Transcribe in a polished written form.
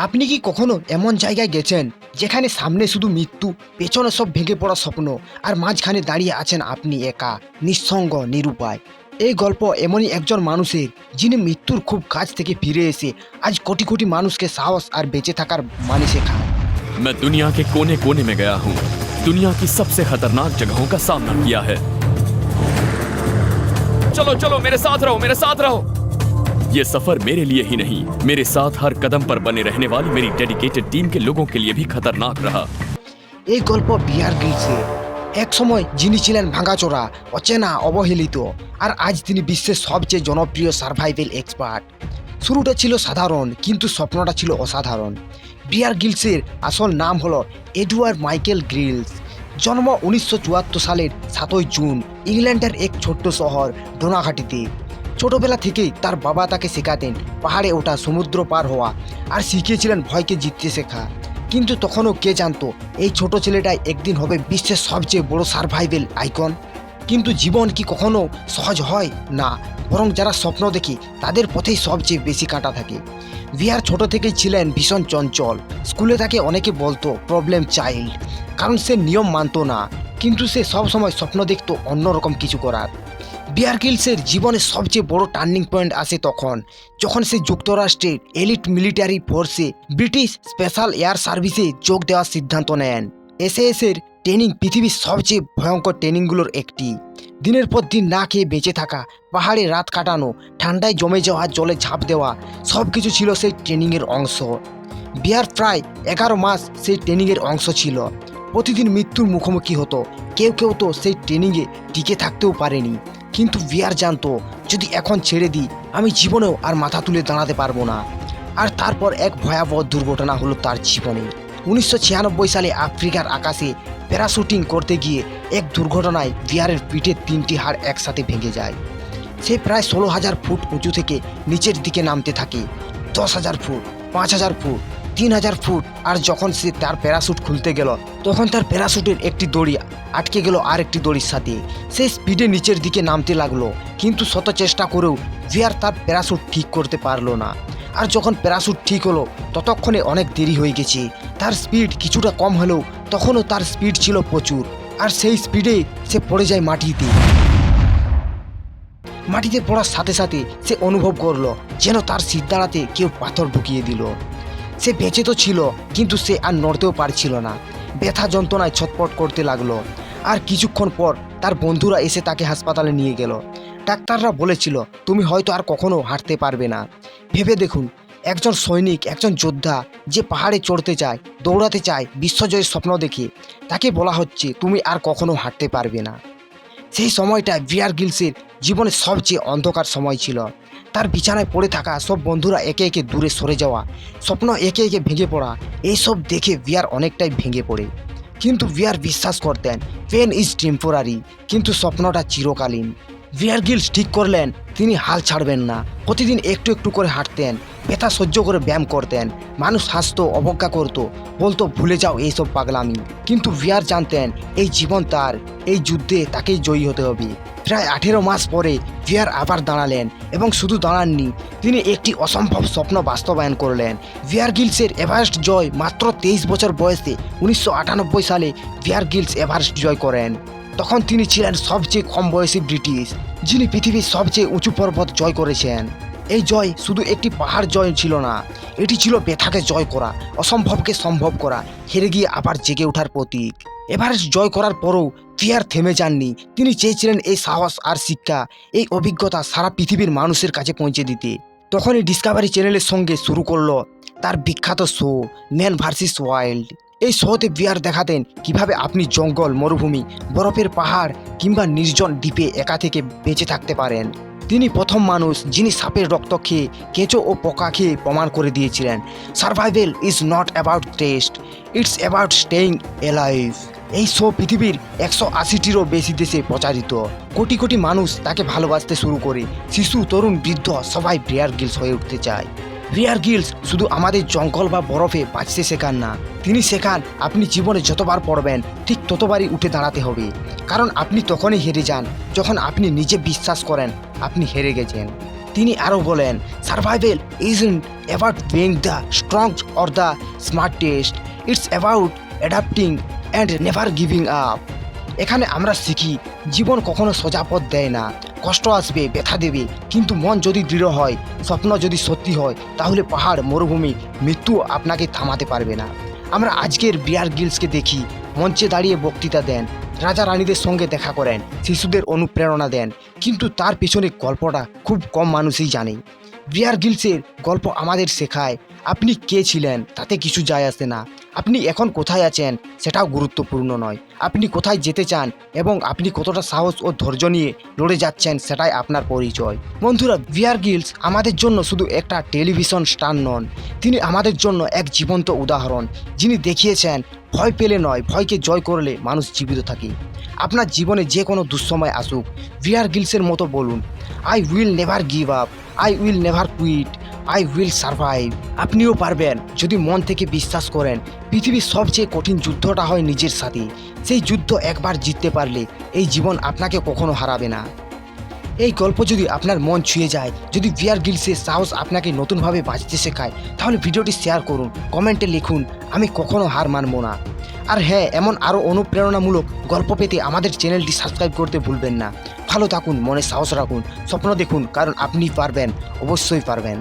আপনি কি কখনো এমন জায়গায় গেছেন যেখানে সামনে শুধু মৃত্যু, পেছনে সব ভেঙে পড়া স্বপ্ন, আর মাঝখানে দাঁড়িয়ে আছেন আপনি একা, নিঃসঙ্গ, নিরুপায়? এই গল্প এমনই একজন মানুষের, যিনি মৃত্যুর খুব কাছ থেকে ফিরে এসে আজ কোটি কোটি মানুষকে সাহস আর বেঁচে থাকার মানে শেখায়। मैं दुनिया के कोने कोने में गया हूँ। दुनिया की सबसे खतरनाक जगहों का सामना किया है। चलो चलो मेरे साथ रहो, मेरे साथ रहो। ये सफर मेरे लिए ही नहीं, मेरे साथ हर कदम पर बने रहने वाली मेरी डेडिकेटेड टीम के लोगों के लिए भी खतरनाक रहा। এই গল্প বিয়ার গ্রিলসের। এক সময় যিনি ছিলেন ভাঙাচোরা, অচেনা, অবহেলিত, আর আজ তিনি বিশ্বের সবচেয়ে জনপ্রিয় সার্ভাইভেল এক্সপার্ট। শুরুটা ছিল সাধারণ, কিন্তু স্বপ্নটা ছিল অসাধারণ। বিয়ার গ্রিলসের আসল নাম হলো এডওয়ার্ড মাইকেল গ্রিলস। জন্ম 1974 সালের 7 জুন ইংল্যান্ডের এক ছোট্ট শহর ডোনাঘাটিতে। ছোটবেলা থেকেই তার বাবা তাকে শেখাতেন পাহাড়ে ওঠা, সমুদ্র পার হওয়া, আর শিখিয়েছিলেন ভয়কে জিততে শেখা। কিন্তু তখনও কে জানতো এই ছোট ছেলেটাই একদিন হবে বিশ্বের সবচেয়ে বড় সার্ভাইভেল আইকন। কিন্তু জীবন কি কখনো সহজ হয়? না, বরং যারা স্বপ্ন দেখে তাদের পথেই সবচেয়ে বেশি কাঁটা থাকে। ভিয়ার ছোট থেকেই ছিলেন ভীষণ চঞ্চল। স্কুলে তাকে অনেকে বলতো প্রবলেম চাইল্ড, কারণ সে নিয়ম মানতো না। কিন্তু সে সবসময় স্বপ্ন দেখতো অন্যরকম কিছু করার। বিয়ার গ্রিলসের জীবনের সবচেয়ে বড় টার্নিং পয়েন্ট আসে তখন, যখন সে যুক্তরাষ্ট্রের এলিট মিলিটারি ফোর্সে ব্রিটিশ স্পেশাল এয়ার সার্ভিসে যোগ দেওয়ার সিদ্ধান্ত নেন। এসএএসের ট্রেনিং পৃথিবীর সবচেয়ে ভয়ঙ্কর ট্রেনিংগুলোর একটি। দিনের পর দিন না খেয়ে বেঁচে থাকা, পাহাড়ে রাত কাটানো, ঠান্ডায় জমে যাওয়া জলে ঝাঁপ দেওয়া, সব কিছু ছিল সেই ট্রেনিংয়ের অংশ। বিয়ার প্রায় 11 মাস সেই ট্রেনিংয়ের অংশ ছিল। প্রতিদিন মৃত্যুর মুখোমুখি হতো। কেউ কেউ তো সেই ট্রেনিংয়ে টিকে থাকতেও পারেনি। কিন্তু ভিয়ার জানতো, যদি এখন ছেড়ে দিই, আমি জীবনেও আর মাথা তুলে দাঁড়াতে পারবো না। আর তারপর এক ভয়াবহ দুর্ঘটনা হলো তার জীবনে। 1996 সালে আফ্রিকার আকাশে প্যারাশুটিং করতে গিয়ে এক দুর্ঘটনায় ভিয়ারের পিঠের 3টি হাড় একসাথে ভেঙে যায়। সে প্রায় 16,000 ফুট উঁচু থেকে নিচের দিকে নামতে থাকে। 10,000 ফুট, 5,000 ফুট, 3,000 ফুট। আর যখন সে তার প্যারাশুট খুলতে গেল, তখন তার প্যারাশুটের একটি দড়ি আটকে গেল আর একটি দড়ির সাথে। সে স্পিডে নিচের দিকে নামতে লাগলো, কিন্তু শত চেষ্টা করেও ভিয়ার তার প্যারাশুট ঠিক করতে পারলো না। আর যখন প্যারাশুট ঠিক হলো, ততক্ষণে অনেক দেরি হয়ে গেছে। তার স্পিড কিছুটা কম হলেও তখনও তার স্পিড ছিল প্রচুর। আর সেই স্পিডে সে পড়ে যায় মাটিতে। মাটিতে পড়ার সাথে সাথে সে অনুভব করলো যেন তার সিট দাঁড়াতে কেউ পাথর ঢুকিয়ে দিল। সে বেঁচে তো ছিল, কিন্তু সে আর নড়তেও পারছিল না। ব্যথা যন্ত্রণায় ছটপট করতে লাগলো। আর কিছুক্ষণ পর তার বন্ধুরা এসে তাকে হাসপাতালে নিয়ে গেল। ডাক্তাররা বলেছিল, তুমি হয়তো আর কখনো হাঁটতে পারবে না। ভেবে দেখুন, একজন সৈনিক, একজন যোদ্ধা, যে পাহাড়ে চড়তে চায়, দৌড়াতে চায়, বিশ্বজয়ের স্বপ্ন দেখে, তাকে বলা হচ্ছে তুমি আর কখনো হাঁটতে পারবে না। সেই সময়টা বিয়ার গ্রিলসের জীবনের সবচেয়ে অন্ধকার সময় ছিল। তার বিছানায় পড়ে থাকা সব বন্ধুরা একে একে দূরে সরে যাওয়া, স্বপ্ন একে একে ভেঙে পড়া, এইসব দেখে বিয়ার অনেকটাই ভেঙে পড়ে। কিন্তু বিয়ার বিশ্বাস করতেন পেন ইজ টেম্পোরারি, কিন্তু স্বপ্নটা চিরকালীন। বিয়ার গ্রিলস ঠিক করলেন তিনি হাল ছাড়বেন না। প্রতিদিন একটু একটু করে হাঁটতেন, ব্যথা সহ্য করে ব্যায়াম করতেন। মানুষ হাসতো, অবজ্ঞা করতো, বলতো ভুলে যাও এইসব পাগলামি। কিন্তু বিয়ার জানতেন এই জীবন তার, এই যুদ্ধে তাকেই জয়ী হতে হবে। প্রায় 18 মাস পরে ভিয়ার আবার দাঁড়ালেন, এবং শুধু দাঁড়াননি, তিনি একটি অসম্ভব স্বপ্ন বাস্তবায়ন করলেন। ভিয়ার গিলসের এভারেস্ট জয় মাত্র 23 বছর বয়সে। 1998 সালে ভিয়ার গিলস এভারেস্ট জয় করেন। তখন তিনি ছিলেন সবচেয়ে কম বয়সী ব্রিটিশ যিনি পৃথিবীর সবচেয়ে উঁচু পর্বত জয় করেছেন। এই জয় শুধু একটি পাহাড় জয় ছিল না, এটি ছিল ব্যথাকে জয় করা, অসম্ভবকে সম্ভব করা, হেরে গিয়ে আবার জেগে ওঠার প্রতীক। এভারেস্ট জয় করার পরও ভিয়ার থেমে যাননি। তিনি চেয়েছিলেন এই সাহস আর শিক্ষা, এই অভিজ্ঞতা সারা পৃথিবীর মানুষের কাছে পৌঁছে দিতে। তখনই ডিসকভারি চ্যানেলের সঙ্গে শুরু করলো তার বিখ্যাত শো ম্যান ভার্সেস ওয়াইল্ড। এই শোতে ভিয়ার দেখাতেন কিভাবে আপনি জঙ্গল, মরুভূমি, বরফের পাহাড় কিংবা নির্জন দ্বীপে একা থেকে বেঁচে থাকতে পারেন। তিনি প্রথম মানুষ যিনি সাপের রক্ত খেয়ে, কেঁচো ও পোকা খেয়ে প্রমাণ করে দিয়েছিলেন survival is not about test, it's about staying alive. এই শো পৃথিবীর 180টিরও বেশি দেশে প্রচারিত। কোটি কোটি মানুষ তাকে ভালোবাসতে শুরু করে। শিশু, তরুণ, বৃদ্ধ সবাই বিয়ার গ্রিলস হয়ে উঠতে চায়। বিয়ার গ্রিলস শুধু আমাদের জঙ্গল বা বরফে বাঁচতে শেখান না, তিনি শেখান আপনি জীবনে যতবার পড়বেন ঠিক ততবারই উঠে দাঁড়াতে হবে। কারণ আপনি তখনই হেরে যান যখন আপনি নিজে বিশ্বাস করেন আপনি হেরে গেছেন। তিনি আরও বলেন, survival isn't about being the strong or the smartest, it's about adapting and never giving up. এখানে আমরা শিখি জীবন কখনো সোজা পথ দেয় না, কষ্ট আসবে, ব্যথা দেবে, কিন্তু মন যদি দৃঢ় হয়, স্বপ্ন যদি সত্যি হয়, তাহলে পাহাড়, মরুভূমি, মৃত্যু আপনাকে থামাতে পারবে না। আমরা আজকের বিয়ার গ্রিলসকে দেখি, মঞ্চে দাঁড়িয়ে বক্তৃতা দেন, রাজা রানীদের সঙ্গে দেখা করেন, শিশুদের অনুপ্রেরণা দেন, কিন্তু তার পেছনে গল্পটা খুব কম মানুষই জানে। বিয়ার গ্রিলসের গল্প আমাদের শেখায় আপনি কে ছিলেন তাতে কিছু যায় আসে না, আপনি এখন কোথায় আছেন সেটাও গুরুত্বপূর্ণ নয়, আপনি কোথায় যেতে চান এবং আপনি কতটা সাহস ও ধৈর্য নিয়ে লড়ে যাচ্ছেন সেটাই আপনার পরিচয়। বন্ধুরা, বিয়ার গ্রিলস আমাদের জন্য শুধু একটা টেলিভিশন স্টার নন, তিনি আমাদের জন্য এক জীবন্ত উদাহরণ, যিনি দেখিয়েছেন ভয় পেলে নয়, ভয়কে জয় করলে মানুষ জীবিত থাকে। আপনার জীবনে যে কোনো দুঃসময় আসুক, বিয়ার গ্রিলসের মতো বলুন, I will never give up, I will never quit, I will survive. আপনিও পারবেন যদি মন থেকে বিশ্বাস করেন। পৃথিবীর সবচেয়ে কঠিন যুদ্ধটা হয় নিজের সাথে, সেই যুদ্ধ একবার জিততে পারলে এই জীবন আপনাকে কখনো হারাবে না। এই গল্প যদি আপনার মন ছুঁয়ে যায়, যদি বিয়ার গ্রিলসের সাহস আপনাকে নতুনভাবে বাঁচতে শেখায়, তাহলে ভিডিওটি শেয়ার করুন, কমেন্টে লিখুন, আমি কখনো হার মানব না। আর হ্যাঁ, এমন আরও অনুপ্রেরণামূলক গল্প পেতে আমাদের চ্যানেলটি সাবস্ক্রাইব করতে ভুলবেন না। ভালো থাকুন, মনে সাহস রাখুন, স্বপ্ন দেখুন, কারণ আপনি পারবেন, অবশ্যই পারবেন।